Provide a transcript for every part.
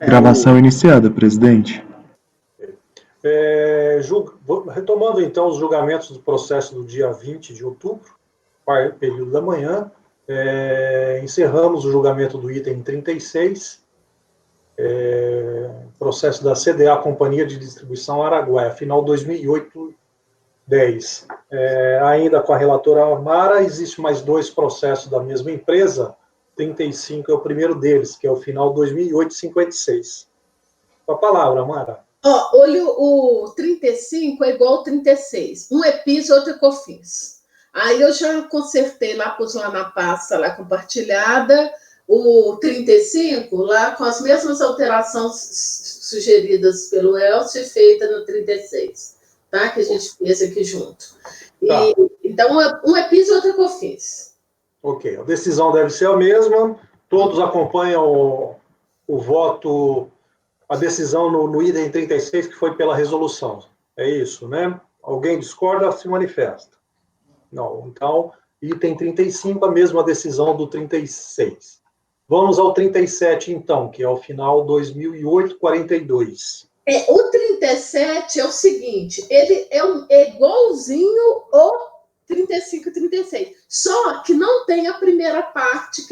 Gravação iniciada, presidente. Retomando, então, os julgamentos do processo do dia 20 de outubro, período da manhã, encerramos o julgamento do item 36, processo da CDA Companhia de Distribuição Araguaia, final 2008-10. Ainda com a relatora Mara, existe mais dois processos da mesma empresa, 35 é o primeiro deles, que é o final 2008-56. Com a palavra, Mara. Olha, o 35 é igual ao 36. Um é PIS, outro é COFINS. Aí eu já consertei lá, pus lá na pasta lá compartilhada, o 35 lá com as mesmas alterações sugeridas pelo Elcio e feita no 36, tá? Que a gente fez aqui junto. Tá. Então, um é PIS e outro é COFINS. Ok, a decisão deve ser a mesma, todos acompanham o voto, a decisão no item 36, que foi pela resolução. É isso, né? Alguém discorda, se manifesta. Não, então, item 35, a mesma decisão do 36. Vamos ao 37, então, que é o final 2008-42. O 37 é o seguinte, ele é igualzinho ao 35 e 36, só que não tem a primeira parte,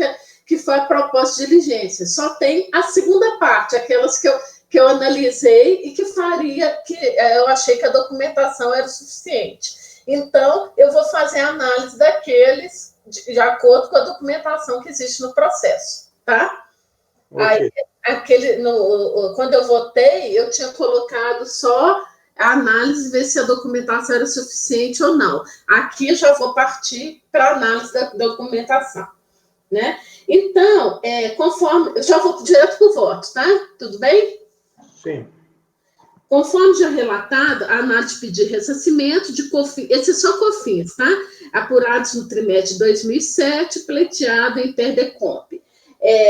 que foi a proposta de diligência, só tem a segunda parte, aquelas que eu analisei e que eu achei que a documentação era suficiente. Então, eu vou fazer a análise daqueles de acordo com a documentação que existe no processo, tá? Okay. Aí, quando eu votei, eu tinha colocado só a análise, ver se a documentação era suficiente ou não. Aqui eu já vou partir para a análise da documentação, né? Então, conforme... Eu já vou direto para o voto, tá? Tudo bem? Sim. Conforme já relatado, a análise de pedir ressarcimento de COFINS, esse é só COFINS, tá? Apurados no trimestre de 2007, pleiteado em Perdecomp.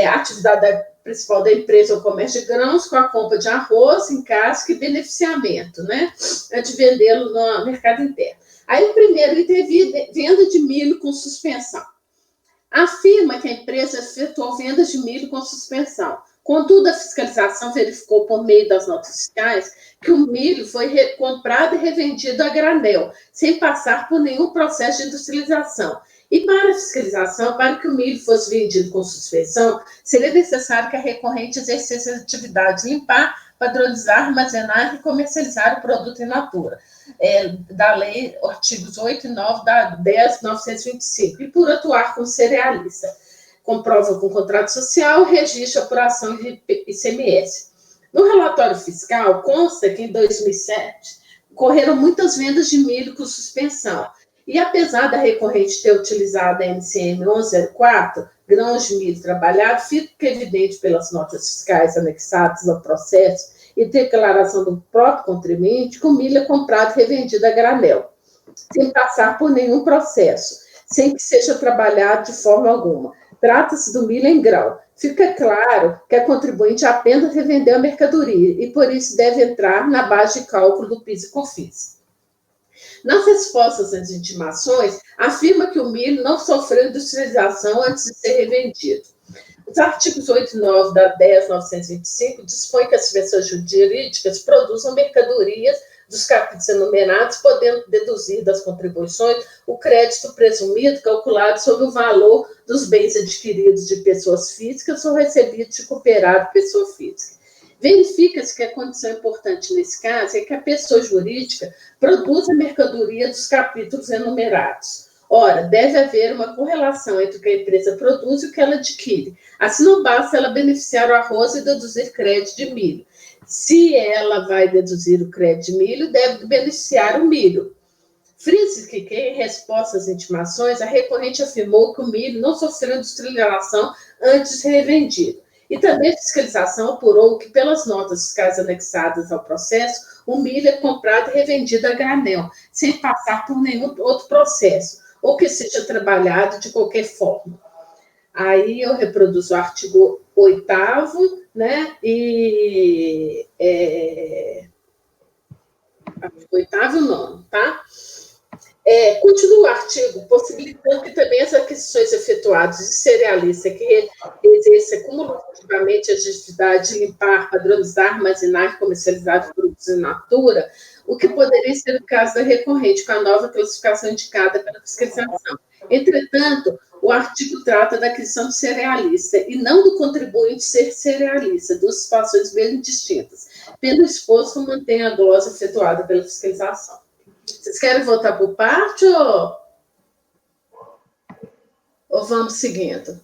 A atividade principal da empresa é o comércio de grãos, com a compra de arroz em casca e beneficiamento, né? De vendê-lo no mercado interno. Aí o primeiro item é venda de milho com suspensão. Afirma que a empresa efetuou vendas de milho com suspensão. Contudo, a fiscalização verificou por meio das notas fiscais que o milho foi comprado e revendido a granel, sem passar por nenhum processo de industrialização. E para a fiscalização, para que o milho fosse vendido com suspensão, seria necessário que a recorrente exercesse a atividade de limpar, padronizar, armazenar e comercializar o produto in natura, da lei, artigos 8 e 9 da 10.925, e por atuar como cerealista. Comprova com contrato social, registro, apuração de ICMS. No relatório fiscal, consta que em 2007 ocorreram muitas vendas de milho com suspensão. E apesar da recorrente ter utilizado a NCM 1104, grãos de milho trabalhado, fica evidente pelas notas fiscais anexadas ao processo e declaração do próprio contribuinte que o milho é comprado e revendido a granel, sem passar por nenhum processo, sem que seja trabalhado de forma alguma. Trata-se do milho em grão. Fica claro que a contribuinte apenas revendeu a mercadoria e, por isso, deve entrar na base de cálculo do PIS e COFINS. Nas respostas às intimações, afirma que o milho não sofreu industrialização antes de ser revendido. Os artigos 8 e 9 da 10.925 dispõem que as pessoas jurídicas produzam mercadorias dos capítulos enumerados, podendo deduzir das contribuições o crédito presumido calculado sobre o valor dos bens adquiridos de pessoas físicas ou recebidos de cooperado pessoa física. Verifica-se que a condição importante nesse caso é que a pessoa jurídica produza a mercadoria dos capítulos enumerados. Ora, deve haver uma correlação entre o que a empresa produz e o que ela adquire. Assim, não basta ela beneficiar o arroz e deduzir crédito de milho. Se ela vai deduzir o crédito de milho, deve beneficiar o milho. Frise que, em resposta às intimações, a recorrente afirmou que o milho não sofreu industrialização antes de ser revendido. E também a fiscalização apurou que, pelas notas fiscais anexadas ao processo, o milho é comprado e revendido a granel, sem passar por nenhum outro processo, ou que seja trabalhado de qualquer forma. Aí eu reproduzo o artigo 8º, né, e... 8º e 9º, tá? Continua artigo, possibilitando que também as aquisições efetuadas de cerealista que exerça cumulativamente a atividade de limpar, padronizar, armazenar e comercializar produtos in natura, o que poderia ser o caso da recorrente, com a nova classificação indicada pela fiscalização. Entretanto, o artigo trata da aquisição de cerealista e não do contribuinte ser cerealista, duas situações bem distintas. Pelo exposto, mantém a glosa efetuada pela fiscalização. Vocês querem voltar por parte ou vamos seguindo?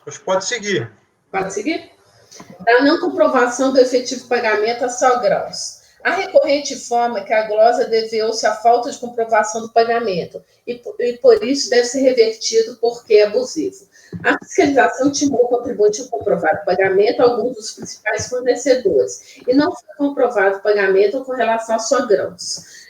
Acho que pode seguir. Pode seguir? Da não comprovação do efetivo pagamento a só-grãos. A recorrente informa que a glosa deveu-se à falta de comprovação do pagamento e por isso deve ser revertido porque é abusivo. A fiscalização intimou o contribuinte a comprovar o pagamento a alguns dos principais fornecedores e não foi comprovado o pagamento com relação a só-grãos.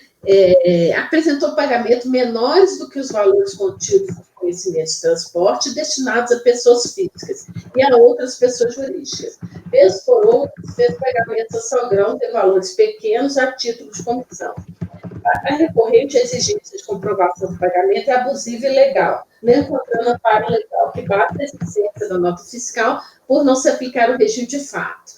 Apresentou pagamento menores do que os valores contidos no conhecimento de transporte destinados a pessoas físicas e a outras pessoas jurídicas. Vez por outra, fez pagamentos a só-grão de valores pequenos a título de comissão. A recorrente exigência de comprovação do pagamento é abusiva e ilegal, não encontrando amparo legal que bate a existência da nota fiscal por não se aplicar o regime de fato.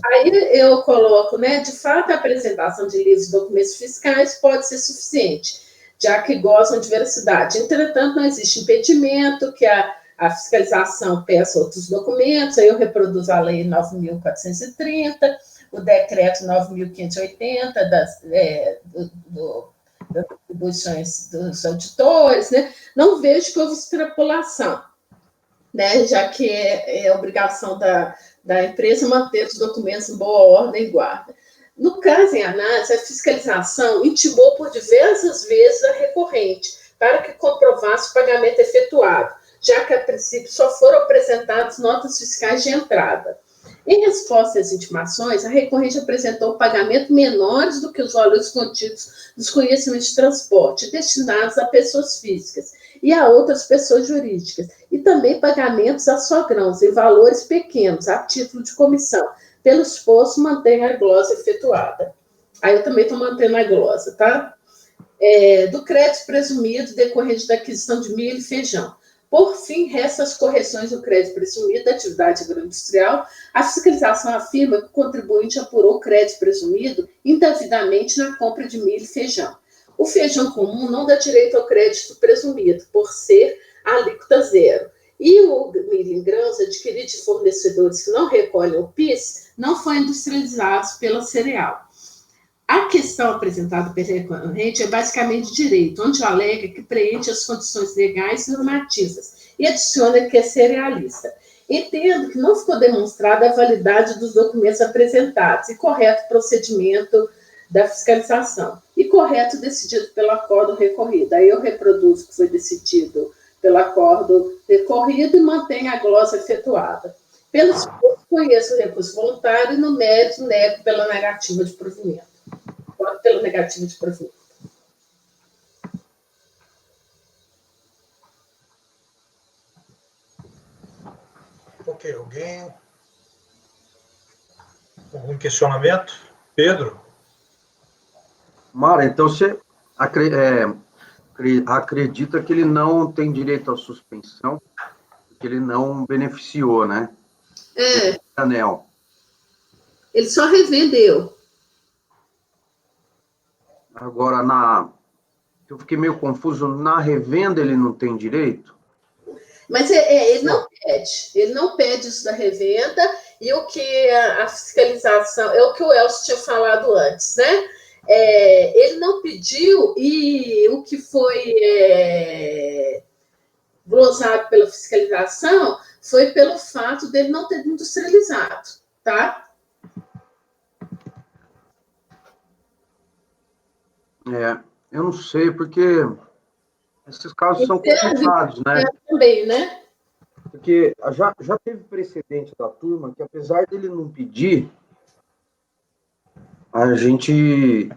Aí eu coloco, de fato, a apresentação de livros e documentos fiscais pode ser suficiente, já que gozam de veracidade. Entretanto, não existe impedimento que a fiscalização peça outros documentos, aí eu reproduzo a Lei 9.430, o Decreto 9.580 das atribuições dos auditores, Não vejo que houve extrapolação, já que é obrigação da empresa manter os documentos em boa ordem e guarda. No caso em análise, a fiscalização intimou por diversas vezes a recorrente para que comprovasse o pagamento efetuado, já que, a princípio, só foram apresentadas notas fiscais de entrada. Em resposta às intimações, a recorrente apresentou pagamento menores do que os valores contidos nos conhecimentos de transporte, destinados a pessoas físicas e a outras pessoas jurídicas, e também pagamentos a só-grãos em valores pequenos, a título de comissão. Pelo exposto, mantém a glosa efetuada. Aí eu também estou mantendo a glosa, tá? Do crédito presumido decorrente da aquisição de milho e feijão. Por fim, restam as correções do crédito presumido da atividade agroindustrial. A fiscalização afirma que o contribuinte apurou o crédito presumido indevidamente na compra de milho e feijão. O feijão comum não dá direito ao crédito presumido, por ser alíquota zero. E o milho em grãos, adquirido de fornecedores que não recolhem o PIS, não foi industrializado pela cereal. A questão apresentada pela recorrente é basicamente direito, onde alega que preenche as condições legais e normativas e adiciona que é cerealista. Entendo que não ficou demonstrada a validade dos documentos apresentados e correto procedimento da fiscalização e correto decidido pelo acordo recorrido. Aí eu reproduzo o que foi decidido pelo acordo recorrido e mantenho a glosa efetuada. Pelo esforço, conheço o recurso voluntário e no mérito nego pela negativa de provimento. Pelo negativo de provimento. Ok, alguém? Algum questionamento? Pedro? Mara, então você acredita que ele não tem direito à suspensão, que ele não beneficiou, né? Anel. Ele só revendeu. Agora, eu fiquei meio confuso, na revenda ele não tem direito? Mas ele não pede isso da revenda, e o que a fiscalização, é o que o Elcio tinha falado antes, ele não pediu, e o que foi glosado pela fiscalização foi pelo fato dele não ter industrializado, tá? Eu não sei, porque esses casos são complicados, né? Também, né? Porque já teve precedente da turma que, apesar dele não pedir, a gente...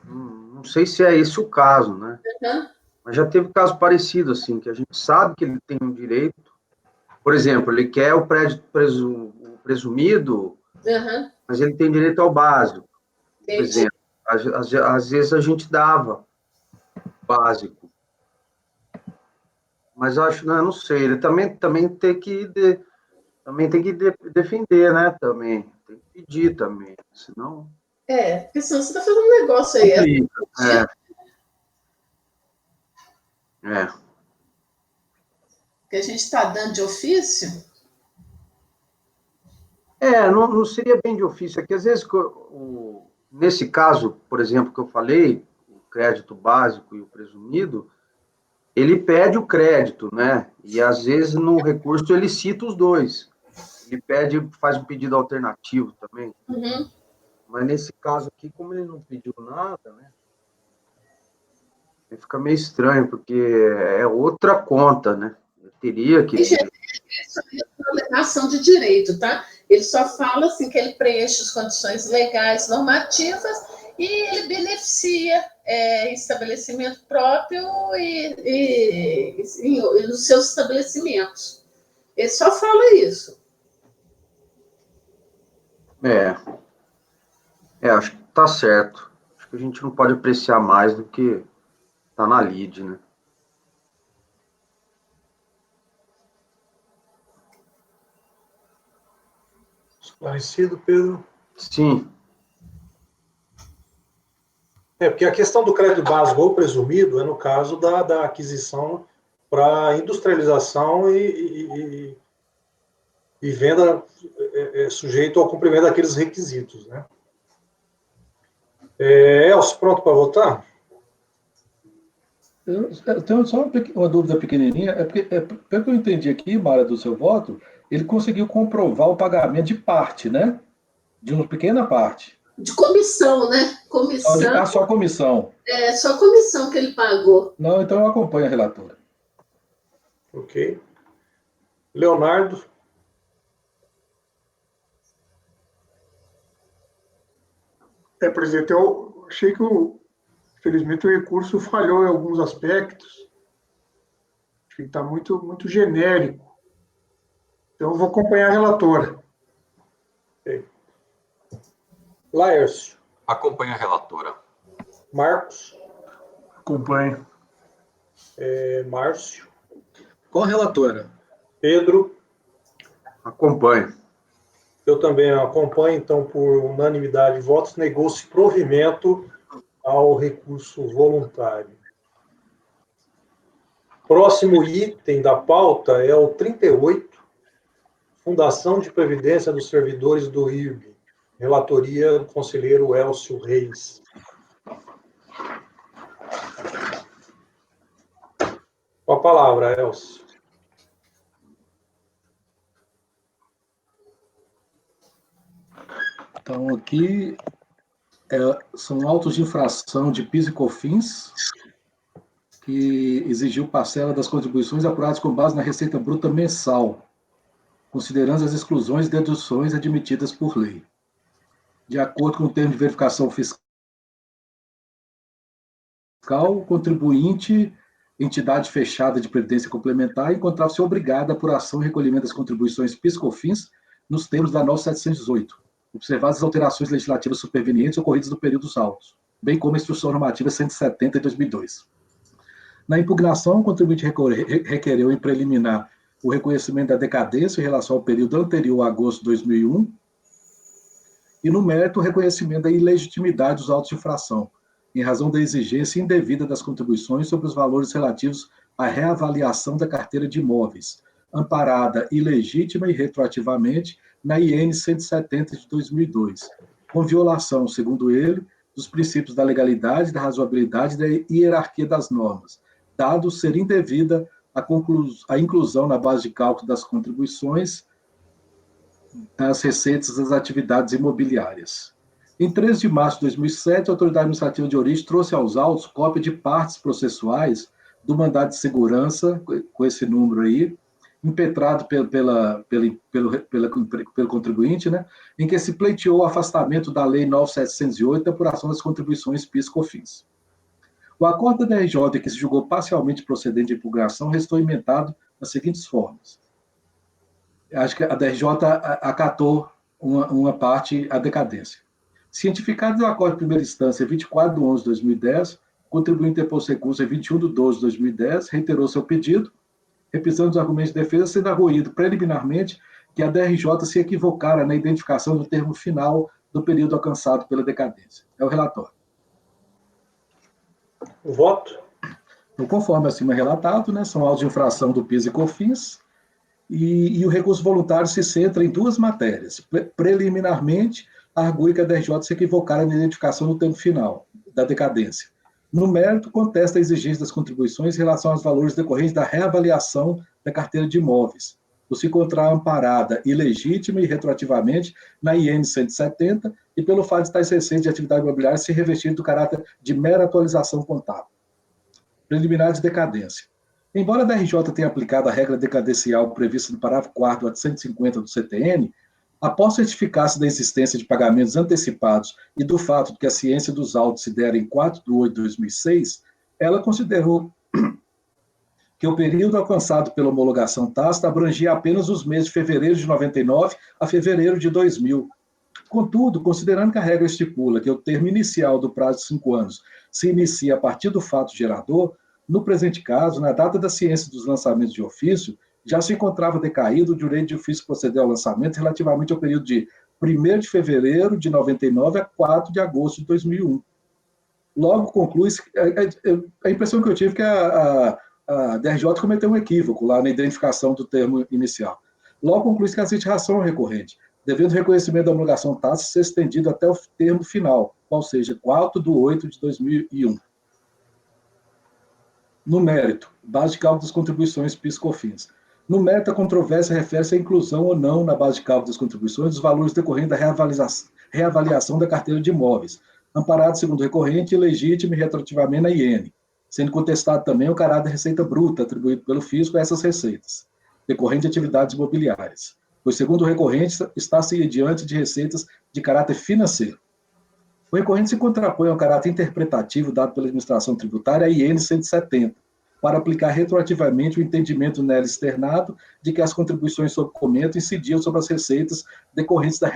Não sei se é esse o caso, né? Uhum. Mas já teve caso parecido, assim, que a gente sabe que ele tem um direito. Por exemplo, ele quer o prédio presumido, Uhum. mas ele tem direito ao básico. Por exemplo, às vezes a gente dava básico, mas eu não sei, ele também tem que defender, né? Também tem que pedir também, senão Porque senão você está fazendo um negócio aí. complica. Que a gente está dando de ofício. Não seria bem de ofício, é que às vezes, nesse caso, por exemplo, que eu falei, o crédito básico e o presumido, ele pede o crédito, né? E às vezes no recurso ele cita os dois. Ele faz um pedido alternativo também. Uhum. Mas nesse caso aqui, como ele não pediu nada, né? Fica meio estranho, porque é outra conta, né? Eu teria que ter. Isso é uma alegação de direito, tá? Ele só fala assim que ele preenche as condições legais normativas e ele beneficia estabelecimento próprio e nos seus estabelecimentos. Ele só fala isso. Acho que tá certo. Acho que a gente não pode apreciar mais do que tá na lide, né? Esclarecido, Pedro? Sim. Porque a questão do crédito básico ou presumido é no caso da aquisição para industrialização e venda sujeito ao cumprimento daqueles requisitos, né? Elcio, pronto para votar? Eu tenho só uma dúvida pequenininha, porque, pelo que eu entendi aqui, Mara, do seu voto, ele conseguiu comprovar o pagamento de parte, né? De uma pequena parte. De comissão, né? Comissão. Só comissão. Só comissão que ele pagou. Não, então eu acompanho a relatora. Ok. Leonardo? Presidente, eu achei que, infelizmente, o recurso falhou em alguns aspectos. Acho que está muito genérico. Então, eu vou acompanhar a relatora. Okay. Laércio? Acompanha a relatora. Marcos? Acompanho. Márcio? Com a relatora. Pedro? Acompanho. Eu também acompanho, então, por unanimidade de votos, negou-se provimento ao recurso voluntário. Próximo item da pauta é o 38, Fundação de Previdência dos Servidores do IRB, relatoria do conselheiro Elcio Reis. Com a palavra, Elcio. Então, aqui são autos de infração de PIS e COFINS, que exigiu parcela das contribuições apuradas com base na receita bruta mensal, considerando as exclusões e deduções admitidas por lei. De acordo com o termo de verificação fiscal, o contribuinte, entidade fechada de previdência complementar, encontrava-se obrigada à apuração e recolhimento das contribuições PIS e COFINS nos termos da NOS 718, observadas as alterações legislativas supervenientes ocorridas no período dos autos, bem como a Instrução Normativa 170 de 2002. Na impugnação, o contribuinte requereu em preliminar o reconhecimento da decadência em relação ao período anterior a agosto de 2001 e, no mérito, o reconhecimento da ilegitimidade dos autos de infração, em razão da exigência indevida das contribuições sobre os valores relativos à reavaliação da carteira de imóveis, amparada ilegítima e retroativamente na IN 170 de 2002, com violação, segundo ele, dos princípios da legalidade, da razoabilidade e da hierarquia das normas, dado ser indevida a inclusão na base de cálculo das contribuições das receitas das atividades imobiliárias. Em 13 de março de 2007, a Autoridade Administrativa de Origem trouxe aos autos cópia de partes processuais do mandado de segurança, com esse número aí, impetrado pelo contribuinte, né, em que se pleiteou o afastamento da Lei 9.708 da apuração das contribuições PIS e COFINS. O acordo da DRJ, que se julgou parcialmente procedente de impugnação, restou emendado nas seguintes formas. Acho que a DRJ acatou uma parte, a decadência. Cientificado do acordo de primeira instância 24 de 11 de 2010, o contribuinte interpôs recurso em 21 de 12 de 2010, reiterou seu pedido, repisando os argumentos de defesa, sendo arguído preliminarmente que a DRJ se equivocara na identificação do termo final do período alcançado pela decadência. É o relatório. O voto? Então, conforme acima relatado, né, são autos de infração do PIS e COFINS, e o recurso voluntário se centra em duas matérias. Preliminarmente, argue que a DRJ se equivocara na identificação do termo final da decadência. No mérito, contesta a exigência das contribuições em relação aos valores decorrentes da reavaliação da carteira de imóveis, por se encontrar amparada ilegítima e retroativamente na IN 170 e pelo fato de tais receitas de atividade imobiliária se revestirem do caráter de mera atualização contábil. Preliminar de decadência. Embora a DRJ tenha aplicado a regra decadencial prevista no parágrafo 4º do artigo 150 do CTN, após certificar-se da existência de pagamentos antecipados e do fato de que a ciência dos autos se dera em 4 de 8 de 2006, ela considerou que o período alcançado pela homologação tácita abrangia apenas os meses de fevereiro de 99 a fevereiro de 2000. Contudo, considerando que a regra estipula que o termo inicial do prazo de 5 anos se inicia a partir do fato gerador, no presente caso, na data da ciência dos lançamentos de ofício, já se encontrava decaído o direito de ofício proceder ao lançamento relativamente ao período de 1º de fevereiro de 99 a 4 de agosto de 2001. Logo conclui, a impressão que eu tive é que a DRJ cometeu um equívoco lá na identificação do termo inicial. Logo conclui que existe razão recorrente, devendo o reconhecimento da homologação tácita ser estendido até o termo final, ou seja, 4 de 8 de 2001. No mérito, base de cálculo das contribuições PIS/COFINS. No mérito, a controvérsia refere-se à inclusão ou não na base de cálculo das contribuições dos valores decorrentes da reavaliação da carteira de imóveis, amparado segundo o recorrente, ilegítimo e retroativamente na IN, sendo contestado também o caráter de receita bruta atribuído pelo fisco a essas receitas, decorrente de atividades imobiliárias, pois, segundo o recorrente, está-se diante de receitas de caráter financeiro. O recorrente se contrapõe ao caráter interpretativo dado pela administração tributária, a IN 170, para aplicar retroativamente o entendimento nela externado de que as contribuições sob comento incidiam sobre as receitas decorrentes da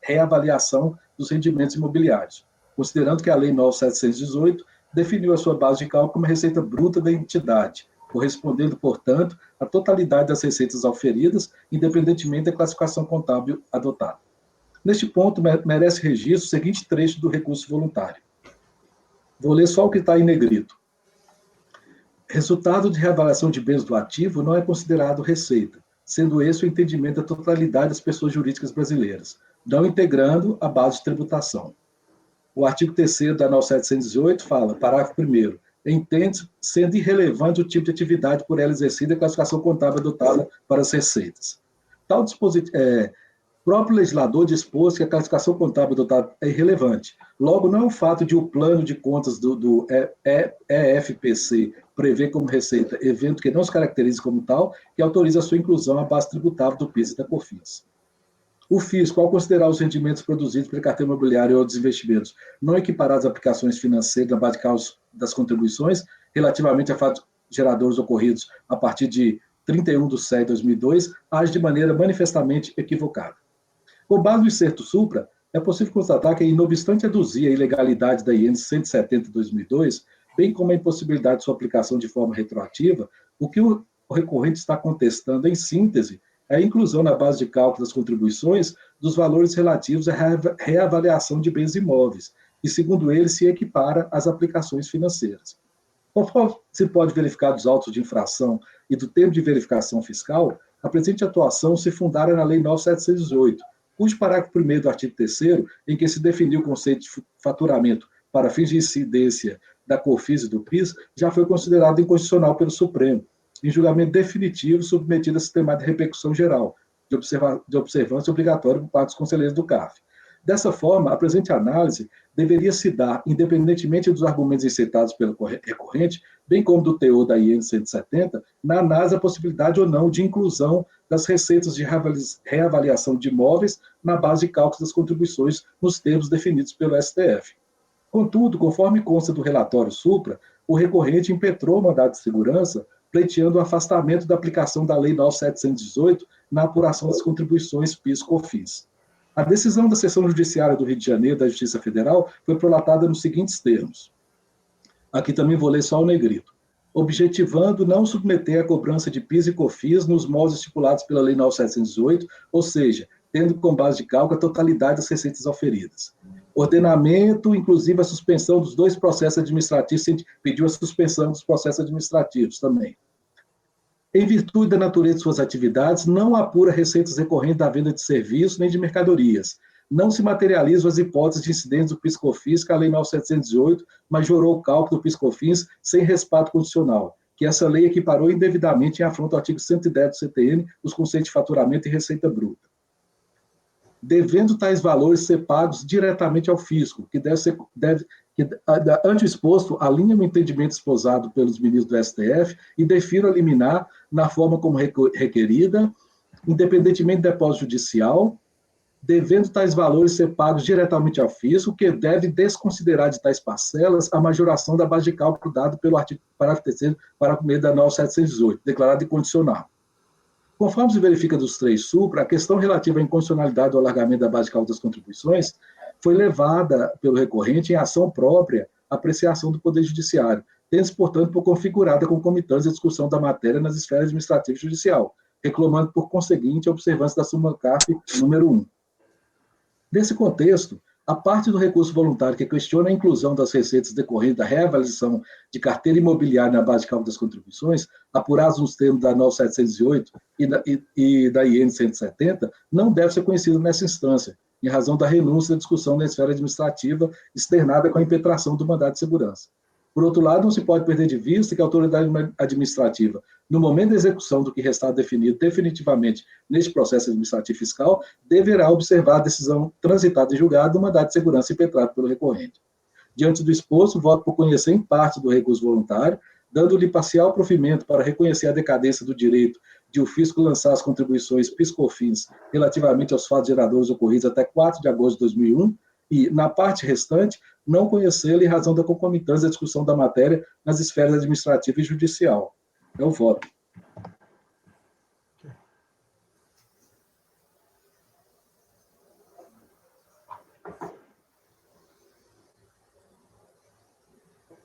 reavaliação dos rendimentos imobiliários, considerando que a Lei 9.718 definiu a sua base de cálculo como receita bruta da entidade, correspondendo, portanto, à totalidade das receitas auferidas, independentemente da classificação contábil adotada. Neste ponto, merece registro o seguinte trecho do recurso voluntário. Vou ler só o que está em negrito. Resultado de reavaliação de bens do ativo não é considerado receita, sendo esse o entendimento da totalidade das pessoas jurídicas brasileiras, não integrando a base de tributação. O artigo 3º da 9.718 fala, parágrafo 1º, entende sendo irrelevante o tipo de atividade por ela exercida e a classificação contábil adotada para as receitas. Tal dispositivo, o próprio legislador dispôs que a classificação contábil adotada é irrelevante. Logo, não é o fato de o plano de contas do EFPC prever como receita evento que não se caracterize como tal, que autoriza a sua inclusão à base tributável do PIS e da COFINS. O fisco, ao considerar os rendimentos produzidos pela carteira imobiliária ou dos investimentos não equiparados a aplicações financeiras na base de cálculo das contribuições, relativamente a fatos geradores ocorridos a partir de 31 de 7 de 2002, age de maneira manifestamente equivocada. Com base no excerto supra, é possível constatar que, não obstante aduzir a ilegalidade da IN 170 de 2002, bem como a impossibilidade de sua aplicação de forma retroativa, o que o recorrente está contestando, em síntese, é a inclusão na base de cálculo das contribuições dos valores relativos à reavaliação de bens imóveis, e, segundo ele, se equipara às aplicações financeiras. Conforme se pode verificar dos autos de infração e do termo de verificação fiscal, a presente atuação se fundara na Lei 9.718, cujo parágrafo 1º do artigo 3º, em que se definiu o conceito de faturamento para fins de incidência da COFINS e do PIS, já foi considerado inconstitucional pelo Supremo, em julgamento definitivo submetido a sistema de repercussão geral, de observância obrigatória por parte dos conselheiros do CAF. Dessa forma, a presente análise deveria se dar, independentemente dos argumentos incitados pelo recorrente, bem como do teor da IN 170, na análise da possibilidade ou não de inclusão das receitas de reavaliação de imóveis na base de cálculo das contribuições nos termos definidos pelo STF. Contudo, conforme consta do relatório supra, o recorrente impetrou o mandado de segurança, pleiteando o afastamento da aplicação da Lei 9.718 na apuração das contribuições PIS/COFINS. A decisão da Seção Judiciária do Rio de Janeiro, da Justiça Federal, foi prolatada nos seguintes termos. Aqui também vou ler só o negrito. Objetivando não submeter a cobrança de PIS e COFINS nos moldes estipulados pela Lei 9.718, ou seja, tendo como base de cálculo a totalidade das receitas auferidas. Ordenamento, inclusive a suspensão dos 2 processos administrativos, pediu a suspensão dos processos administrativos também. Em virtude da natureza de suas atividades, não apura receitas recorrentes da venda de serviços nem de mercadorias. Não se materializam as hipóteses de incidentes do PIS/COFINS que a Lei 9.718 majorou o cálculo do PIS/COFINS sem respaldo condicional, que essa lei equiparou indevidamente em afronta ao artigo 110 do CTN os conceitos de faturamento e receita bruta. Devendo tais valores ser pagos diretamente ao fisco, que ante o exposto, alinha o entendimento esposado pelos ministros do STF e defira a liminar na forma como requerida, independentemente do depósito judicial, devendo tais valores ser pagos diretamente ao fisco, que deve desconsiderar de tais parcelas a majoração da base de cálculo dado pelo artigo parágrafo 3º, parágrafo 1º da 9.718, declarado incondicional. Conforme se verifica dos 3 supra, a questão relativa à incondicionalidade do alargamento da base de cálculo das contribuições foi levada pelo recorrente em ação própria à apreciação do Poder Judiciário, tendo-se, portanto, por configurada concomitância a discussão da matéria nas esferas administrativa e judicial, reclamando, por conseguinte, a observância da súmula CARF número 1. Nesse contexto, a parte do recurso voluntário que questiona a inclusão das receitas decorrentes da reavaliação de carteira imobiliária na base de cálculo das contribuições, apurados nos termos da 9.708 e da IN 170, não deve ser conhecido nessa instância, em razão da renúncia da discussão na esfera administrativa externada com a impetração do mandado de segurança. Por outro lado, não se pode perder de vista que a autoridade administrativa, no momento da execução do que restar definido definitivamente neste processo administrativo fiscal, deverá observar a decisão transitada e julgada do mandado de segurança impetrado pelo recorrente. Diante do exposto, voto por conhecer em parte do recurso voluntário, dando-lhe parcial provimento para reconhecer a decadência do direito de o fisco lançar as contribuições PIS/COFINS relativamente aos fatos geradores ocorridos até 4 de agosto de 2001, e, na parte restante, não conhecê-lo em razão da concomitância da discussão da matéria nas esferas administrativa e judicial. É o voto.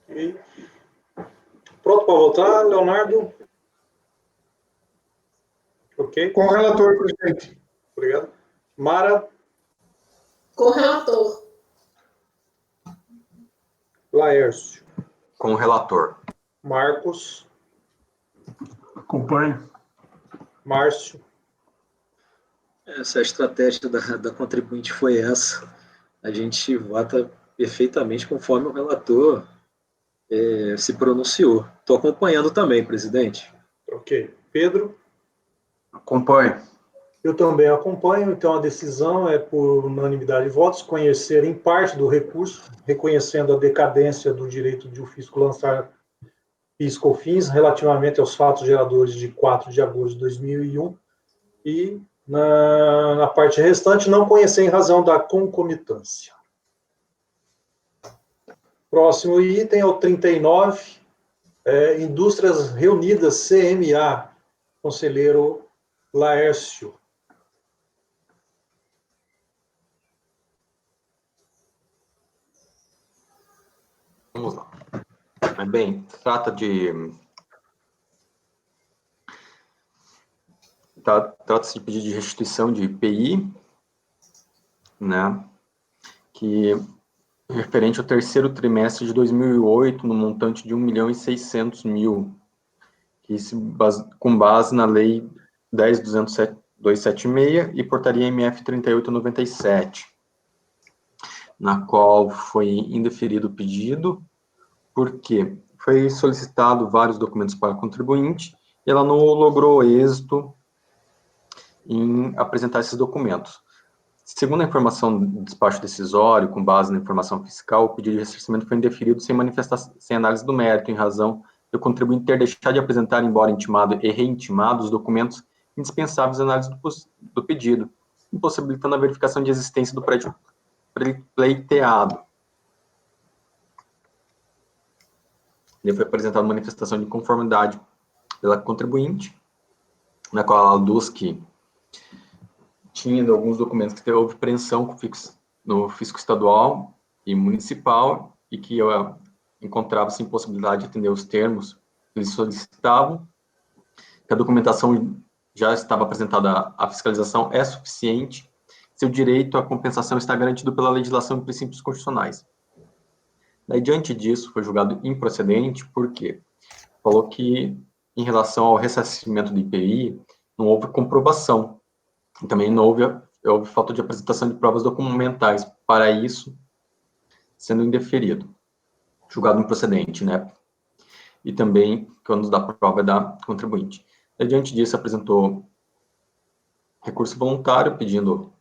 Okay. Pronto para votar, Leonardo? Ok. Com o relator, presidente. Obrigado. Mara? Com o relator. Laércio? Com o relator. Marcos? Acompanho. Márcio? Essa estratégia da contribuinte foi essa. A gente vota perfeitamente conforme o relator se pronunciou. Estou acompanhando também, presidente. Ok. Pedro? Acompanho. Eu também acompanho, então a decisão é por unanimidade de votos, conhecer em parte do recurso, reconhecendo a decadência do direito de o fisco lançar PIS/COFINS relativamente aos fatos geradores de 4 de agosto de 2001 e, na parte restante, não conhecer em razão da concomitância. Próximo item é o 39, Indústrias Reunidas CMA, conselheiro Laércio. Vamos lá. Bem, trata-se de pedido de restituição de IPI, né, que referente ao terceiro trimestre de 2008, no montante de 1.600.000, que com base na Lei 10.276 e Portaria MF 3897, na qual foi indeferido o pedido, porque foi solicitado vários documentos para a contribuinte e ela não logrou êxito em apresentar esses documentos. Segundo a informação do despacho decisório, com base na informação fiscal, o pedido de ressarcimento foi indeferido sem análise do mérito, em razão do contribuinte ter deixado de apresentar, embora intimado e reintimado, os documentos indispensáveis à análise do pedido, impossibilitando a verificação de existência do prédio pleiteado. Ele foi apresentada manifestação de conformidade pela contribuinte, na qual ela aduz que tinha alguns documentos que houve apreensão no fisco estadual e municipal e que encontrava-se impossibilidade de atender os termos que eles solicitavam, que a documentação já estava apresentada à fiscalização é suficiente, seu direito à compensação está garantido pela legislação e princípios constitucionais. Daí, diante disso, foi julgado improcedente, porque falou que, em relação ao ressarcimento do IPI, não houve comprovação, e também não houve falta de apresentação de provas documentais para isso, sendo indeferido, julgado improcedente, né? E também, quando da prova é da contribuinte. Daí, diante disso, apresentou recurso voluntário, pedindo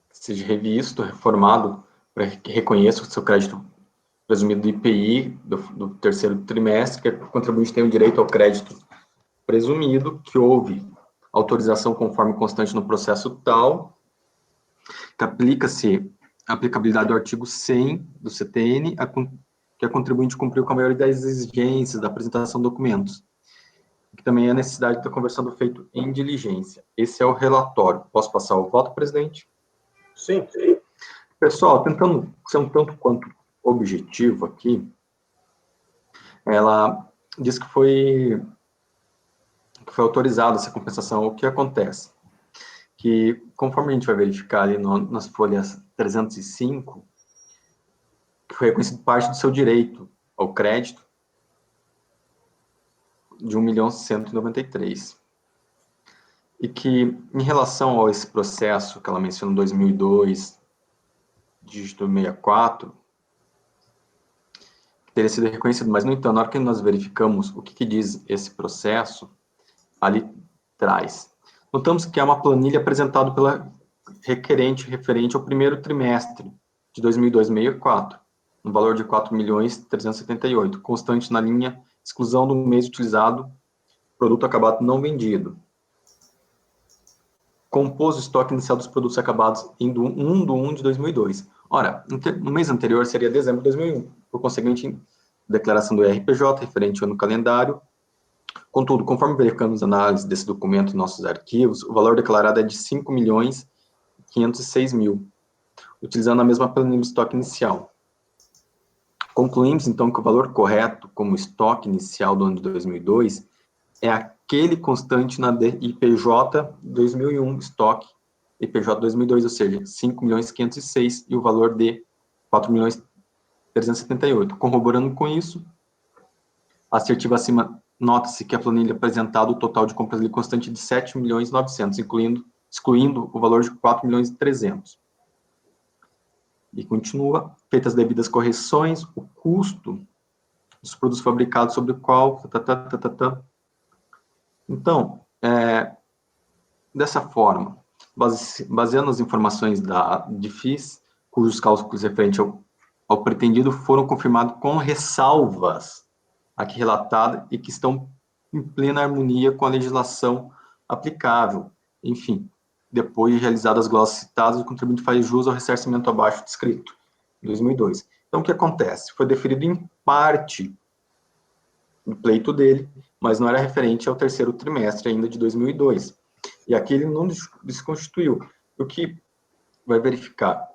que seja revisto, reformado, para que reconheça o seu crédito presumido do IPI do terceiro trimestre, que o contribuinte tem o direito ao crédito presumido, que houve autorização conforme constante no processo tal, que aplica-se a aplicabilidade do artigo 100 do CTN, que a contribuinte cumpriu com a maioria das exigências da apresentação de documentos, que também é a necessidade da conversão do feito em diligência. Esse é o relatório. Posso passar o voto, presidente? Sim. Pessoal, tentando ser um tanto quanto objetivo aqui, ela diz que foi autorizada essa compensação. O que acontece? Que, conforme a gente vai verificar ali nas folhas 305, que foi reconhecido parte do seu direito ao crédito de 1.193.000. E que, em relação a esse processo que ela menciona, 2002, dígito 64, teria sido reconhecido, mas, no entanto, na hora que nós verificamos o que diz esse processo, ali traz. Notamos que é uma planilha apresentada pela requerente referente ao primeiro trimestre de 2002-64, no valor de 4.378.000, constante na linha exclusão do mês utilizado, produto acabado não vendido. Compôs o estoque inicial dos produtos acabados em 1/1 de 2002. Ora, no mês anterior seria dezembro de 2001, por conseguinte, declaração do RPJ referente ao ano calendário. Contudo, conforme verificamos a análise desse documento em nossos arquivos, o valor declarado é de 5.506.000, utilizando a mesma planilha de estoque inicial. Concluímos, então, que o valor correto como estoque inicial do ano de 2002 é aquele constante na IPJ 2001, estoque IPJ 2002, ou seja, 5.506.000 e o valor de 4.378.000. Corroborando com isso, a assertiva acima nota-se que a planilha apresentada o total de compras ali constante de 7.900.000, excluindo o valor de 4.300.000. E continua, feitas as devidas correções, o custo dos produtos fabricados sobre o qual... Então, dessa forma, baseando as informações de FIS, cujos cálculos referentes ao pretendido foram confirmados com ressalvas aqui relatada e que estão em plena harmonia com a legislação aplicável. Enfim, depois de realizadas as glosas citadas, o contribuinte faz jus ao ressarcimento abaixo descrito, em 2002. Então, o que acontece? Foi deferido em parte do pleito dele, mas não era referente ao terceiro trimestre ainda de 2002. E aqui ele não desconstituiu. O que vai verificar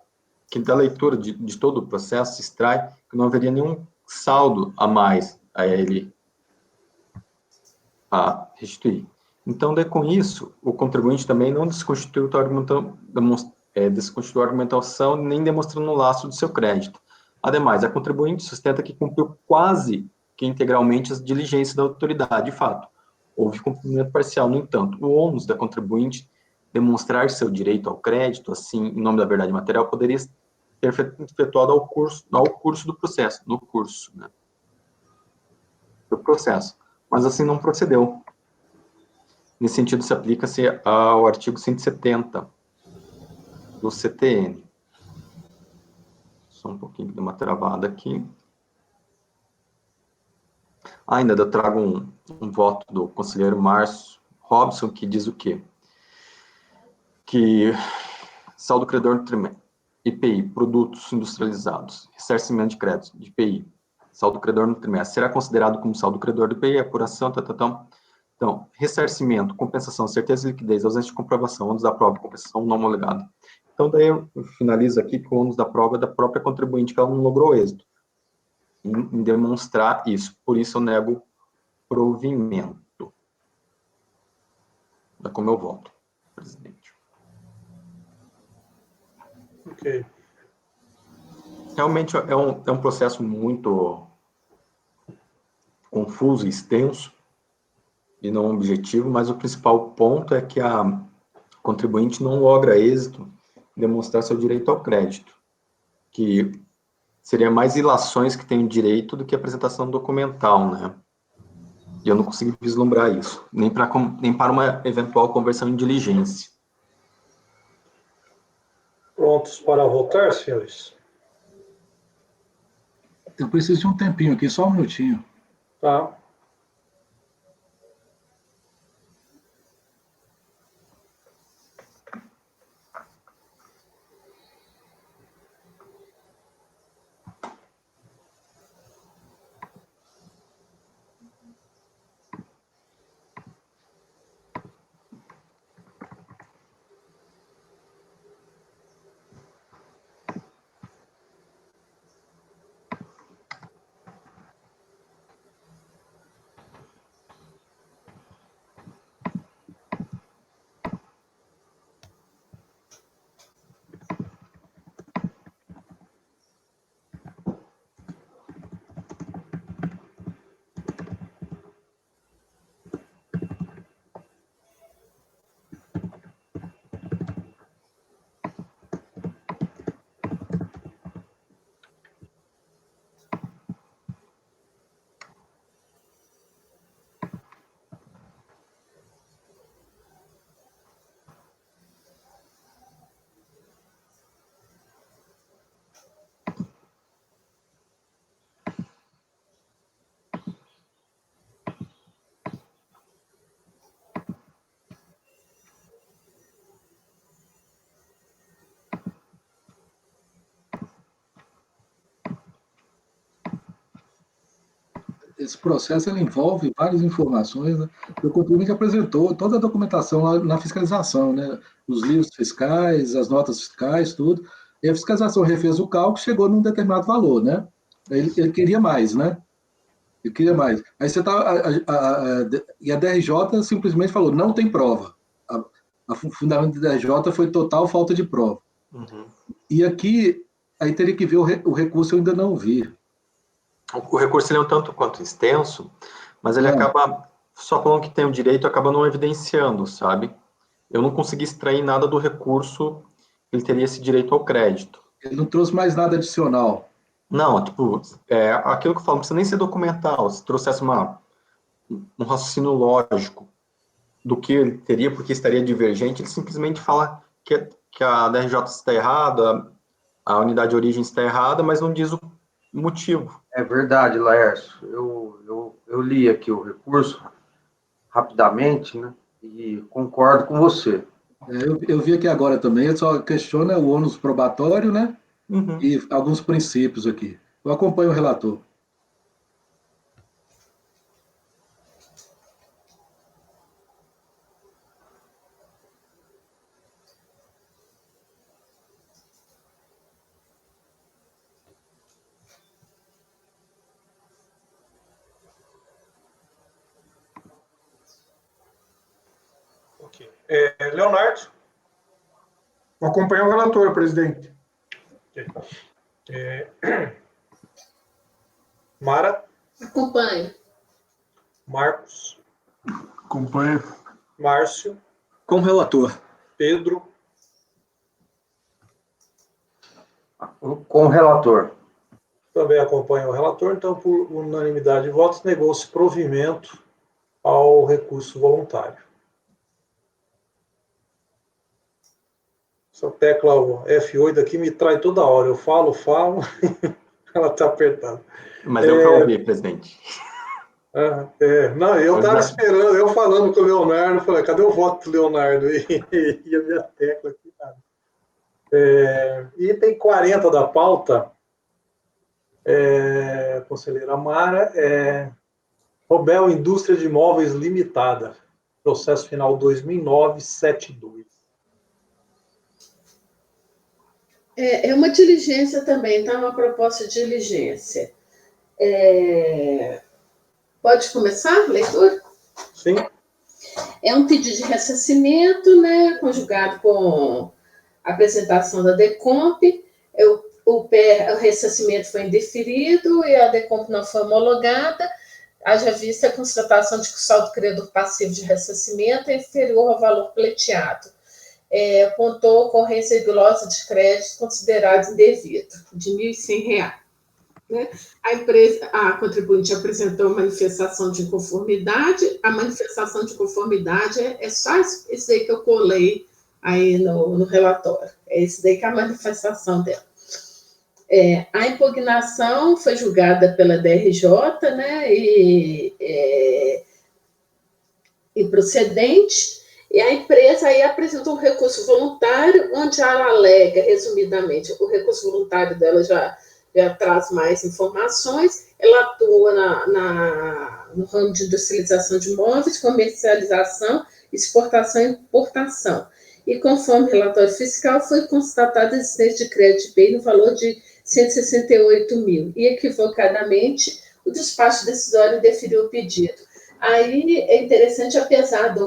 que da leitura de todo o processo se extrai que não haveria nenhum saldo a mais a ele a restituir. Então, com isso, o contribuinte também não desconstituiu a argumentação nem demonstrando o lastro do seu crédito. Ademais, a contribuinte sustenta que cumpriu quase que integralmente as diligências da autoridade. De fato, houve cumprimento parcial. No entanto, o ônus da contribuinte demonstrar seu direito ao crédito, assim, em nome da verdade material, poderia ter efetuado ao curso do processo, no curso, né, do processo. Mas assim não procedeu. Nesse sentido, se aplica-se ao artigo 170 do CTN. Só um pouquinho de uma travada aqui. Ainda eu trago um voto do conselheiro Márcio Robson, que diz o quê? Que saldo credor no trimestre, IPI, produtos industrializados, ressarcimento de crédito, de IPI, saldo credor no trimestre, será considerado como saldo credor do IPI, apuração, Então, ressarcimento, compensação, certeza de liquidez, ausência de comprovação, ônus da prova, compensação não homologada. Então, daí eu finalizo aqui que o ônus da prova é da própria contribuinte, que ela não logrou êxito em demonstrar isso. Por isso, eu nego provimento. É como eu voto, presidente. Ok. Realmente é um processo muito confuso e extenso, e não objetivo, mas o principal ponto é que a contribuinte não logra êxito em demonstrar seu direito ao crédito, que seria mais ilações que tem direito do que apresentação documental, né? E eu não consegui vislumbrar isso, nem para uma eventual conversão em diligência. Prontos para votar, senhores? Eu preciso de um tempinho aqui, só um minutinho. Tá. Esse processo ele envolve várias informações, né? O contribuinte apresentou toda a documentação lá na fiscalização, né? Os livros fiscais, as notas fiscais, tudo. E a fiscalização refez o cálculo, chegou num determinado valor, né? Ele queria mais, né? Ele queria mais. Aí você tá, e a DRJ simplesmente falou, não tem prova. O fundamento da DRJ foi total falta de prova. Uhum. E aqui, aí teria que ver o recurso, eu ainda não vi. O recurso ele é um tanto quanto extenso, mas ele acaba, só falando que tem o direito, acaba não evidenciando, sabe? Eu não consegui extrair nada do recurso, ele teria esse direito ao crédito. Ele não trouxe mais nada adicional. Não, tipo, aquilo que eu falo, não precisa nem ser documental, se trouxesse um raciocínio lógico do que ele teria, porque estaria divergente, ele simplesmente fala que a DRJ está errada, a unidade de origem está errada, mas não diz o motivo. É verdade, Laércio. Eu li aqui o recurso rapidamente, né? E concordo com você. Eu vi aqui agora também, ele só questiona o ônus probatório, né? Uhum. E alguns princípios aqui. Eu acompanho o relator. Ok. Leonardo? Vou acompanhar o relator, presidente. Mara? Acompanho. Marcos? Acompanho. Márcio? Com o relator. Pedro? Com o relator. Também acompanha o relator, então, por unanimidade de votos, negou-se provimento ao recurso voluntário. Essa tecla F8 aqui me trai toda hora. Eu falo, ela está apertada. Mas deu para ouvir, presidente. Não, eu estava esperando, eu falando com o Leonardo, falei, cadê o voto do Leonardo? E a minha tecla aqui, nada. Item 40 da pauta, conselheira Mara, Robel Indústria de Imóveis Limitada, processo final 2009-72. É uma diligência também, tá? Uma proposta de diligência. Pode começar, leitor? Sim. É um pedido de ressarcimento, né, conjugado com a apresentação da DECOMP. O ressarcimento foi indeferido e a DECOMP não foi homologada, haja vista a constatação de que o saldo credor passivo de ressarcimento é inferior ao valor pleiteado. Apontou ocorrência gulosa de crédito considerado indevido, de R$ 1.100. Né? A contribuinte apresentou manifestação de inconformidade. A manifestação de conformidade é só isso daí que eu colei aí no relatório. É isso daí que é a manifestação dela. A impugnação foi julgada pela DRJ, né, improcedente, e a empresa aí apresentou um recurso voluntário, onde ela alega, resumidamente, o recurso voluntário dela já traz mais informações. Ela atua no ramo de industrialização de imóveis, comercialização, exportação e importação. E conforme o relatório fiscal, foi constatada a existência de crédito de IPI no valor de 168 mil. E, equivocadamente, o despacho decisório deferiu o pedido. Aí é interessante, apesar da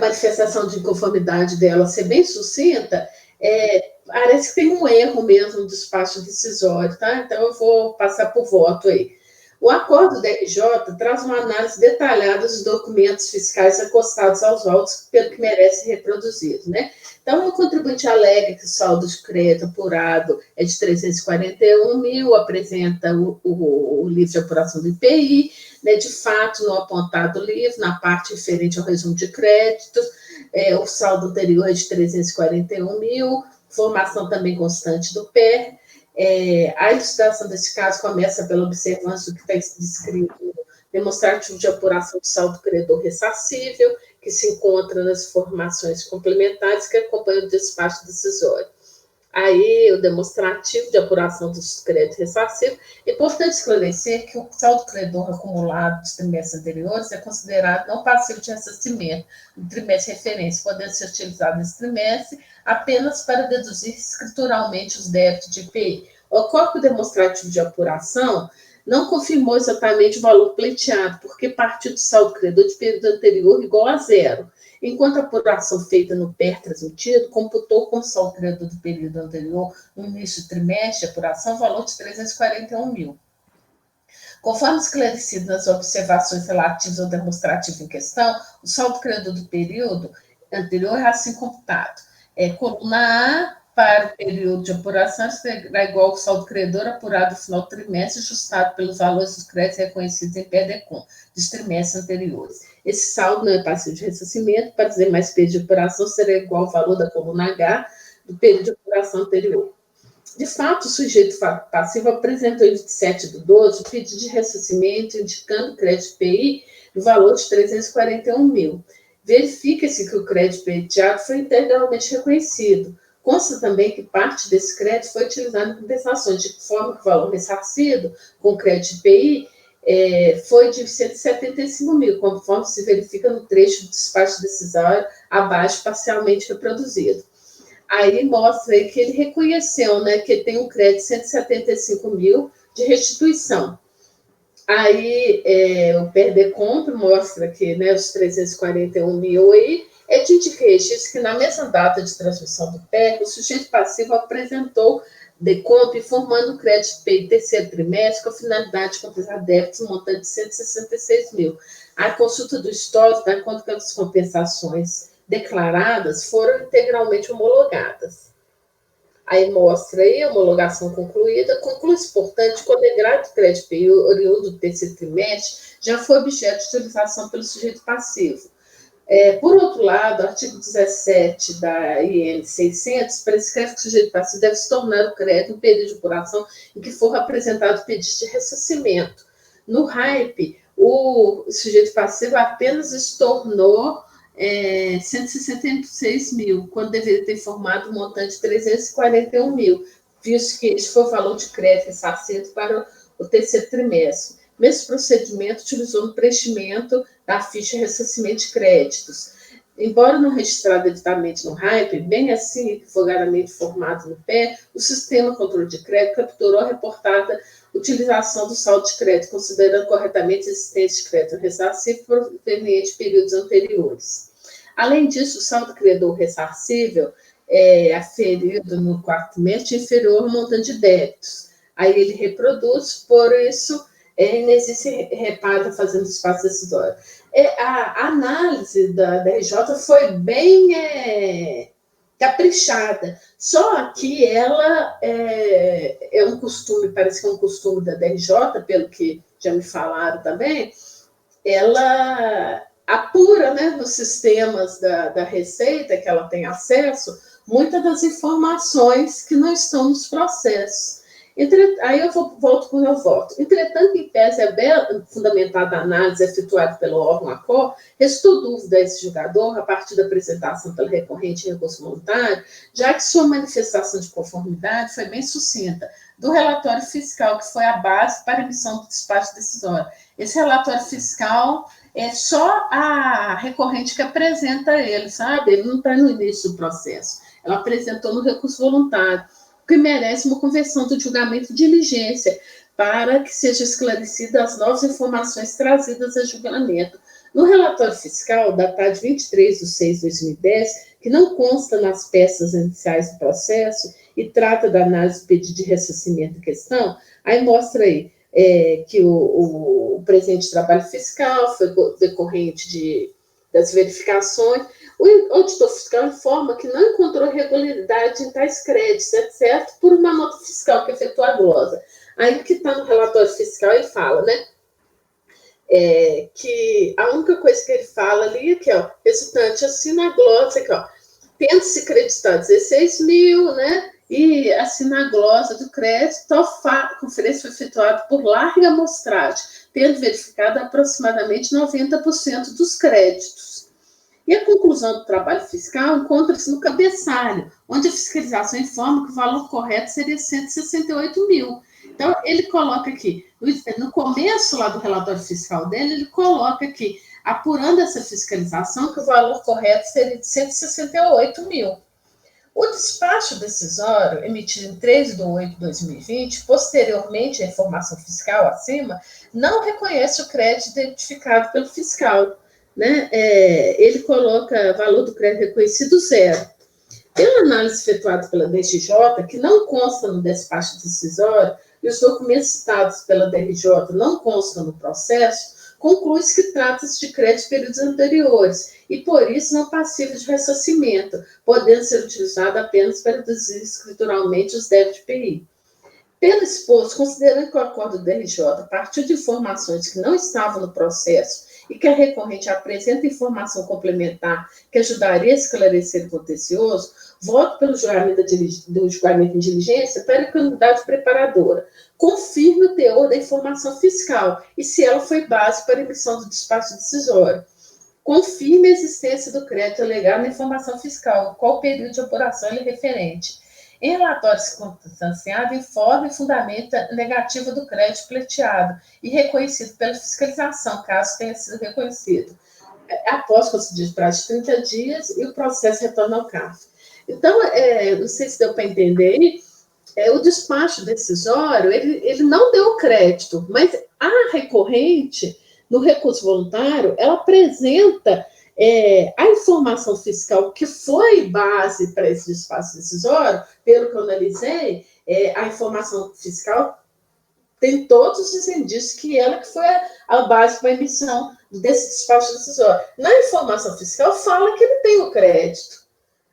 manifestação de inconformidade dela ser bem sucinta, parece que tem um erro mesmo no despacho decisório, tá? Então, eu vou passar por voto aí. O acordo da RJ traz uma análise detalhada dos documentos fiscais acostados aos autos, pelo que merece ser reproduzido, né? Então, o contribuinte alega que o saldo de crédito apurado é de 341 mil, apresenta o livro de apuração do IPI, né? De fato, no apontado livro, na parte referente ao resumo de créditos, o saldo anterior é de 341 mil, formação também constante do PER. A ilustração desse caso começa pela observância do que está descrito no demonstrativo de apuração de saldo credor ressarcível, que se encontra nas informações complementares que acompanham o despacho decisório. Aí, o demonstrativo de apuração dos créditos ressarcíveis. É importante esclarecer que o saldo credor acumulado dos trimestres anteriores é considerado não passivo de ressarcimento no trimestre de referência, podendo ser utilizado nesse trimestre apenas para deduzir escrituralmente os débitos de IPI. Ocorre que o demonstrativo de apuração não confirmou exatamente o valor pleiteado, porque partiu do saldo credor de período anterior igual a zero, enquanto a apuração feita no PER transmitido computou como saldo credor do período anterior, no início do trimestre de apuração, o valor de 341 mil. Conforme esclarecido nas observações relativas ao demonstrativo em questão, o saldo credor do período anterior é assim computado. Coluna A, para o período de apuração, será igual ao saldo credor apurado no final do trimestre, ajustado pelos valores dos créditos reconhecidos em PEDECOM, dos trimestres anteriores. Esse saldo não é passivo de ressarcimento, para dizer mais período de apuração, será igual ao valor da coluna H do período de apuração anterior. De fato, o sujeito passivo apresentou em 27/12 o pedido de ressarcimento, indicando crédito PI no valor de 341 mil. Verifica-se que o crédito pleiteado foi integralmente reconhecido. Consta também que parte desse crédito foi utilizado em compensações, de forma que o valor ressarcido com crédito IPI foi de 175 mil, conforme se verifica no trecho do despacho decisório abaixo, parcialmente reproduzido. Aí mostra aí que ele reconheceu, né, que tem um crédito de 175 mil de restituição. Aí o PERDECOMP mostra que, né, os 341 mil aí é de registro que na mesma data de transmissão do PER, o sujeito passivo apresentou DECOMP informando o crédito PEI terceiro trimestre com a finalidade de compensar débitos no montante de 166 mil. A consulta do histórico dá conta que as compensações declaradas foram integralmente homologadas. Aí mostra aí a homologação concluída. Conclui-se, portanto, que o integrado do crédito PEI oriundo do terceiro trimestre já foi objeto de utilização pelo sujeito passivo. Por outro lado, o artigo 17 da IN 600 prescreve que o sujeito passivo deve se tornar o crédito no período de apuração em que for apresentado o pedido de ressarcimento. No RAIP, o sujeito passivo apenas estornou 166 mil, quando deveria ter informado um montante de 341 mil, visto que este foi o valor de crédito ressarcido para o terceiro trimestre. nesse procedimento utilizou no preenchimento da ficha de ressarcimento de créditos. Embora não registrado devidamente no RAIP, bem assim, advogadamente formado no PE, o sistema de controle de crédito capturou a reportada utilização do saldo de crédito, considerando corretamente a existência de crédito ressarcível proveniente de períodos anteriores. Além disso, o saldo credor ressarcível aferido no quarto trimestre é inferior ao montante de débitos. Aí ele reproduz, por isso, não existe reparo fazendo espaço decisório. A análise da RJ foi bem caprichada, só que ela é um costume, parece que é um costume da DRJ, pelo que já me falaram também, ela apura, né, nos sistemas da Receita, que ela tem acesso, muitas das informações que não estão nos processos. Aí eu volto com o meu voto. Entretanto, em tese é bem fundamentada a análise efetuada pelo órgão ACOR, restou dúvida a esse julgador, a partir da apresentação pela recorrente em recurso voluntário, já que sua manifestação de conformidade foi bem sucinta, do relatório fiscal, que foi a base para a emissão do despacho decisório. Esse relatório fiscal é só a recorrente que apresenta ele, sabe? Ele não está no início do processo. Ela apresentou no recurso voluntário, que merece uma conversão do julgamento de diligência para que sejam esclarecidas as novas informações trazidas a julgamento. No relatório fiscal, datado de 23/6/2010, que não consta nas peças iniciais do processo e trata da análise do pedido de ressarcimento em questão, aí mostra aí que o presente trabalho fiscal foi decorrente das verificações. O auditor fiscal informa que não encontrou irregularidade em tais créditos, exceto por uma nota fiscal que efetuou a glosa. Aí que está no relatório fiscal, ele fala, né? Que a única coisa que ele fala ali é que, ó, resultante assina a glosa, aqui, ó, tendo-se creditado 16 mil, né? E assina a glosa do crédito, tal conferência foi efetuada por larga amostragem, tendo verificado aproximadamente 90% dos créditos. E a conclusão do trabalho fiscal encontra-se no cabeçalho, onde a fiscalização informa que o valor correto seria 168 mil. Então, ele coloca aqui, no começo lá do relatório fiscal dele, ele coloca aqui, apurando essa fiscalização, que o valor correto seria de 168 mil. O despacho decisório, emitido em 13/8/2020, posteriormente à informação fiscal acima, não reconhece o crédito identificado pelo fiscal, né? Ele coloca valor do crédito reconhecido zero. Pela análise efetuada pela DRJ, que não consta no despacho decisório, e os documentos citados pela DRJ não constam no processo, conclui-se que trata-se de créditos de períodos anteriores e, por isso, não passíveis de ressarcimento, podendo ser utilizado apenas para reduzir escrituralmente os débitos de PI. Pelo exposto, considerando que o acordo do DRJ partiu de informações que não estavam no processo e que a recorrente apresenta informação complementar que ajudaria a esclarecer o contencioso, voto pelo julgamento em diligência para que a unidade preparadora confirme o teor da informação fiscal e se ela foi base para a emissão do despacho decisório. Confirme a existência do crédito alegado na informação fiscal, qual período de apuração ele é referente. Em relatório circunstanciado, informa e fundamenta a negativa do crédito pleiteado e reconhecido pela fiscalização, caso tenha sido reconhecido. Após concedido prazo de 30 dias e o processo retorna ao CAF. Então, não sei se deu para entender, o despacho decisório, ele não deu crédito, mas a recorrente, no recurso voluntário, ela apresenta a informação fiscal que foi base para esse despacho decisório, pelo que eu analisei, a informação fiscal tem todos os indícios que ela que foi a base para a emissão desse despacho decisório. Na informação fiscal, fala que ele tem o crédito.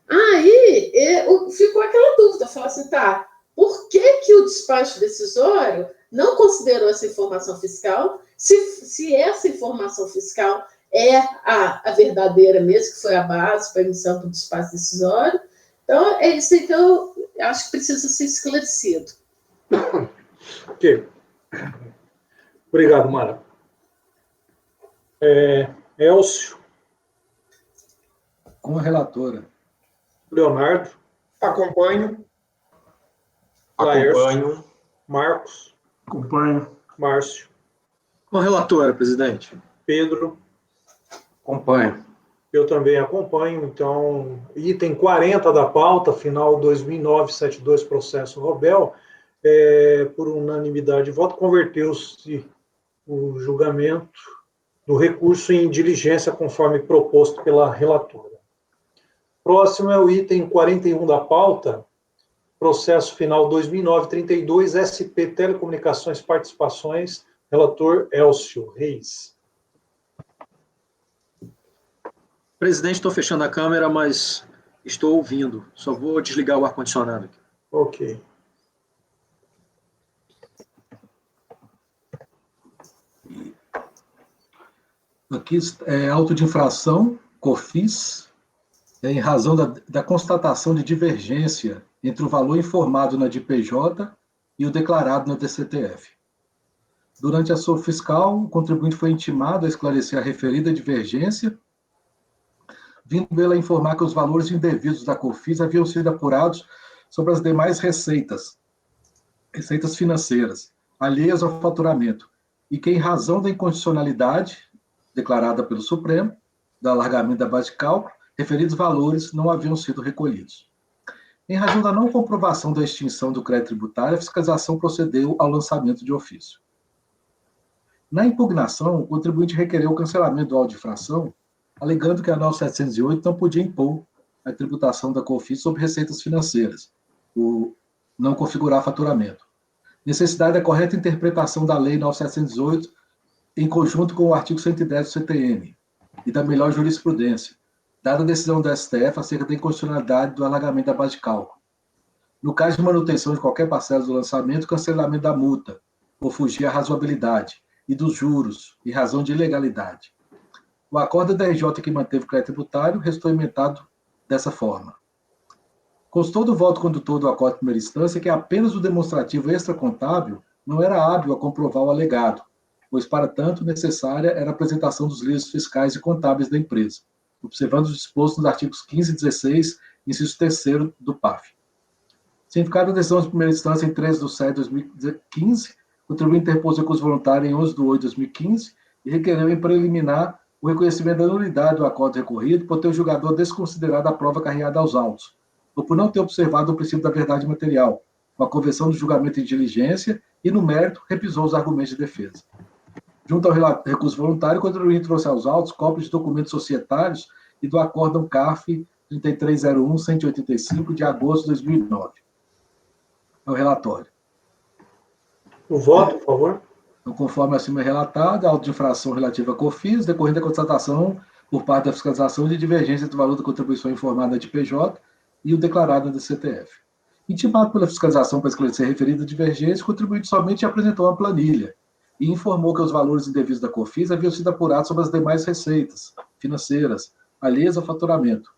Aí ficou aquela dúvida, fala assim, tá, por que o despacho decisório não considerou essa informação fiscal, se essa informação fiscal é a verdadeira mesmo, que foi a base para a emissão do despacho decisório. Então, é isso aí que eu acho que precisa ser esclarecido. Ok. Obrigado, Mara. Elcio. Com a relatora. Leonardo. Acompanho. Laércio. Acompanho. Marcos. Acompanho. Márcio. Com a relatora, presidente. Pedro? Acompanho. Eu também acompanho. Então, item 40 da pauta, final 2009-72, processo Robel, por unanimidade de voto, converteu-se o julgamento do recurso em diligência, conforme proposto pela relatora. Próximo é o item 41 da pauta, processo final 2009-32, SP Telecomunicações Participações, relator Elcio Reis. Presidente, estou fechando a câmera, mas estou ouvindo. Só vou desligar o ar-condicionado aqui. Ok. Aqui é auto de infração, COFINS, em razão da constatação de divergência entre o valor informado na DPJ e o declarado na DCTF. Durante a ação fiscal, o contribuinte foi intimado a esclarecer a referida divergência, vindo ele a informar que os valores indevidos da COFINS haviam sido apurados sobre as demais receitas financeiras, alheias ao faturamento, e que, em razão da incondicionalidade declarada pelo Supremo, do alargamento da base de cálculo, referidos valores não haviam sido recolhidos. Em razão da não comprovação da extinção do crédito tributário, a fiscalização procedeu ao lançamento de ofício. Na impugnação, o contribuinte requereu o cancelamento do auto de infração, alegando que a NOS 708 não podia impor a tributação da COFINS sobre receitas financeiras, o não configurar faturamento. Necessidade da correta interpretação da Lei 9.708, em conjunto com o artigo 110 do CTN, e da melhor jurisprudência, dada a decisão do STF acerca da inconstitucionalidade do alargamento da base de cálculo. No caso de manutenção de qualquer parcela do lançamento, cancelamento da multa, por fugir à razoabilidade, e dos juros, em razão de ilegalidade. O acordo da RJ que manteve o crédito tributário restou emendado dessa forma. Constou do voto condutor do acordo de primeira instância que apenas o demonstrativo extracontábil não era hábil a comprovar o alegado, pois, para tanto, necessária era a apresentação dos livros fiscais e contábeis da empresa, observando os dispostos nos artigos 15 e 16, inciso 3º do PAF. Significado da decisão de primeira instância em 13 de setembro de 2015, o contribuinte interpôs recurso voluntário em 11 de 8 de 2015 e requereu em preliminar o reconhecimento da nulidade do acordo recorrido por ter o julgador desconsiderado a prova carreada aos autos, ou por não ter observado o princípio da verdade material, com a conversão do julgamento em diligência e, no mérito, repisou os argumentos de defesa. Junto ao recurso voluntário, o contribuinte trouxe aos autos cópias de documentos societários e do acórdão CARF 3301-185, de agosto de 2009. É o relatório. O voto, por favor. Então, conforme acima é relatado, a auto de infração relativa a COFINS, decorrente da constatação por parte da fiscalização de divergência entre o valor da contribuição informada de PJ e o declarado na DCTF. Intimado pela fiscalização para esclarecer a referida divergência, o contribuinte somente apresentou uma planilha e informou que os valores indevidos da COFINS haviam sido apurados sobre as demais receitas financeiras, alheias ao faturamento.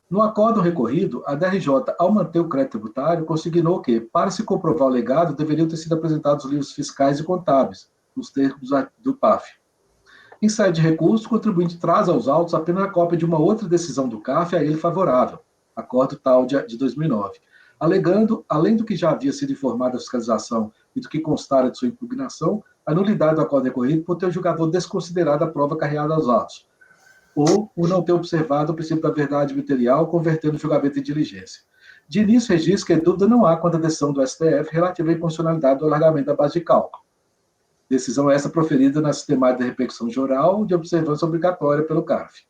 No acórdão recorrido, a DRJ, ao manter o crédito tributário, consignou que, para se comprovar o legado, deveriam ter sido apresentados os livros fiscais e contábeis, nos termos do PAF. Em sede de recurso, o contribuinte traz aos autos apenas a cópia de uma outra decisão do CARF a ele favorável, acordo tal de 2009, alegando, além do que já havia sido informado a fiscalização e do que constara de sua impugnação, a nulidade do acordo recorrido por ter o julgador desconsiderado a prova carreada aos autos, ou por não ter observado o princípio da verdade material, convertendo o julgamento em diligência. De início, registro que dúvida não há quanto à decisão do STF relativa à inconstitucionalidade do alargamento da base de cálculo. Decisão essa proferida na sistemática de repercussão geral de observância obrigatória pelo CARF.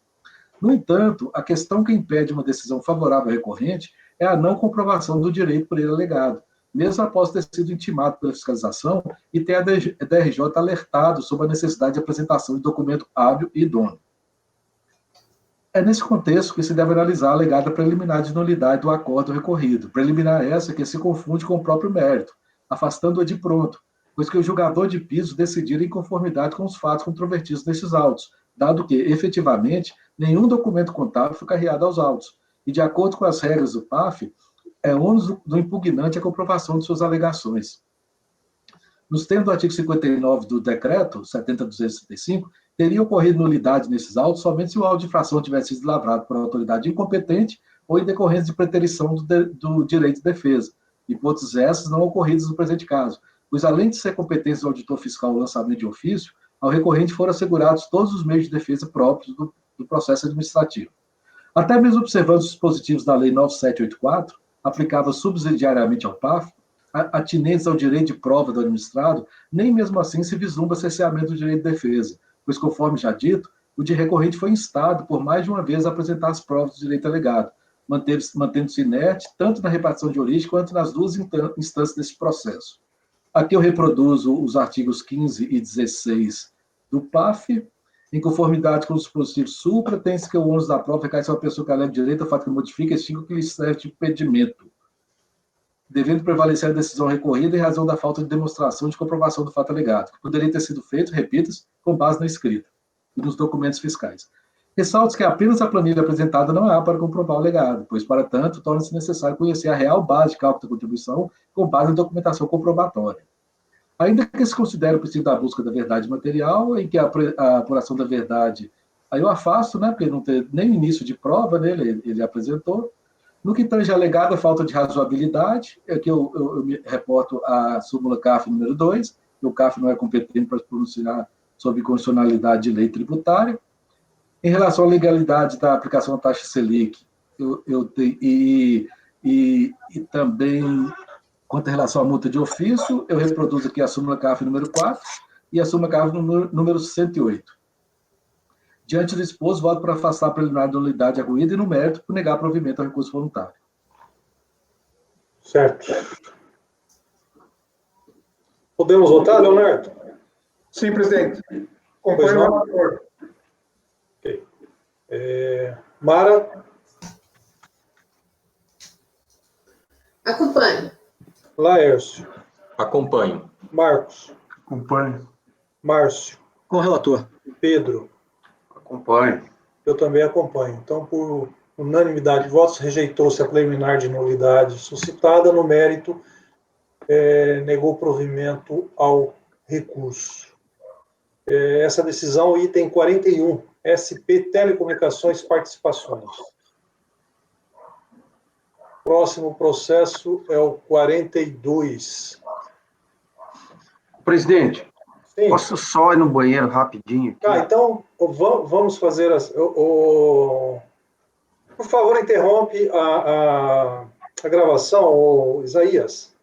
No entanto, a questão que impede uma decisão favorável ao recorrente é a não comprovação do direito por ele alegado, mesmo após ter sido intimado pela fiscalização e ter a DRJ alertado sobre a necessidade de apresentação de documento hábil e idôneo. É nesse contexto que se deve analisar a alegada preliminar de nulidade do acordo recorrido, preliminar essa que se confunde com o próprio mérito, afastando-a de pronto, pois que o julgador de piso decidir em conformidade com os fatos controvertidos nesses autos, dado que, efetivamente, nenhum documento contábil foi carreado aos autos, e, de acordo com as regras do PAF, é ônus do impugnante a comprovação de suas alegações. Nos termos do artigo 59 do decreto 70.265, teria ocorrido nulidade nesses autos somente se o auto de infração tivesse sido lavrado por autoridade incompetente ou em decorrência de preterição do direito de defesa, hipóteses essas não ocorridas no presente caso, pois além de ser competência do auditor fiscal o lançamento de ofício, ao recorrente foram assegurados todos os meios de defesa próprios do processo administrativo. Até mesmo observando os dispositivos da Lei 9784, aplicável subsidiariamente ao PAF, atinentes ao direito de prova do administrado, nem mesmo assim se vislumbra cerceamento do direito de defesa, pois, conforme já dito, o de recorrente foi instado por mais de uma vez a apresentar as provas do direito alegado, mantendo-se inerte tanto na repartição de origem quanto nas duas instâncias desse processo. Aqui eu reproduzo os artigos 15 e 16 do PAF. Em conformidade com os dispositivos supra, tem-se que o ônus da prova recai sobre a pessoa que leva direito ao fato que modifica este que lhe serve de impedimento, devendo prevalecer a decisão recorrida em razão da falta de demonstração de comprovação do fato alegado, que poderia ter sido feito, repita-se, com base na escrita e nos documentos fiscais. Ressalto que apenas a planilha apresentada não há para comprovar o alegado, pois, para tanto, torna-se necessário conhecer a real base de cálculo da contribuição com base na documentação comprobatória. Ainda que se considere o princípio da busca da verdade material, em que a apuração da verdade, aí eu afasto, né, porque não tem nem início de prova, né, ele apresentou. No que tange alegada falta de razoabilidade, é que eu me reporto a súmula CAF número 2, que o CAF não é competente para se pronunciar sobre constitucionalidade de lei tributária. Em relação à legalidade da aplicação da taxa Selic, e também, quanto à relação à multa de ofício, eu reproduzo aqui a súmula CAF número 4 e a súmula CAF número 108. Diante do exposto, voto para afastar a preliminar da nulidade arguída e, no mérito, por negar provimento ao recurso voluntário. Certo. Podemos votar, Leonardo? Sim, presidente. Acompanho o relator. Ok. Mara? Acompanho. Laércio? Acompanho. Marcos? Acompanho. Márcio? Com o relator. Pedro? Acompanho. Eu também acompanho. Então, por unanimidade de votos, rejeitou-se a preliminar de nulidade suscitada. No mérito, negou provimento ao recurso. Essa decisão, item 41, SP Telecomunicações Participações. Próximo processo é o 42. Presidente, Sim. posso só ir no banheiro rapidinho? Aqui? Então, vamos fazer... Por favor, interrompe a gravação, Isaías.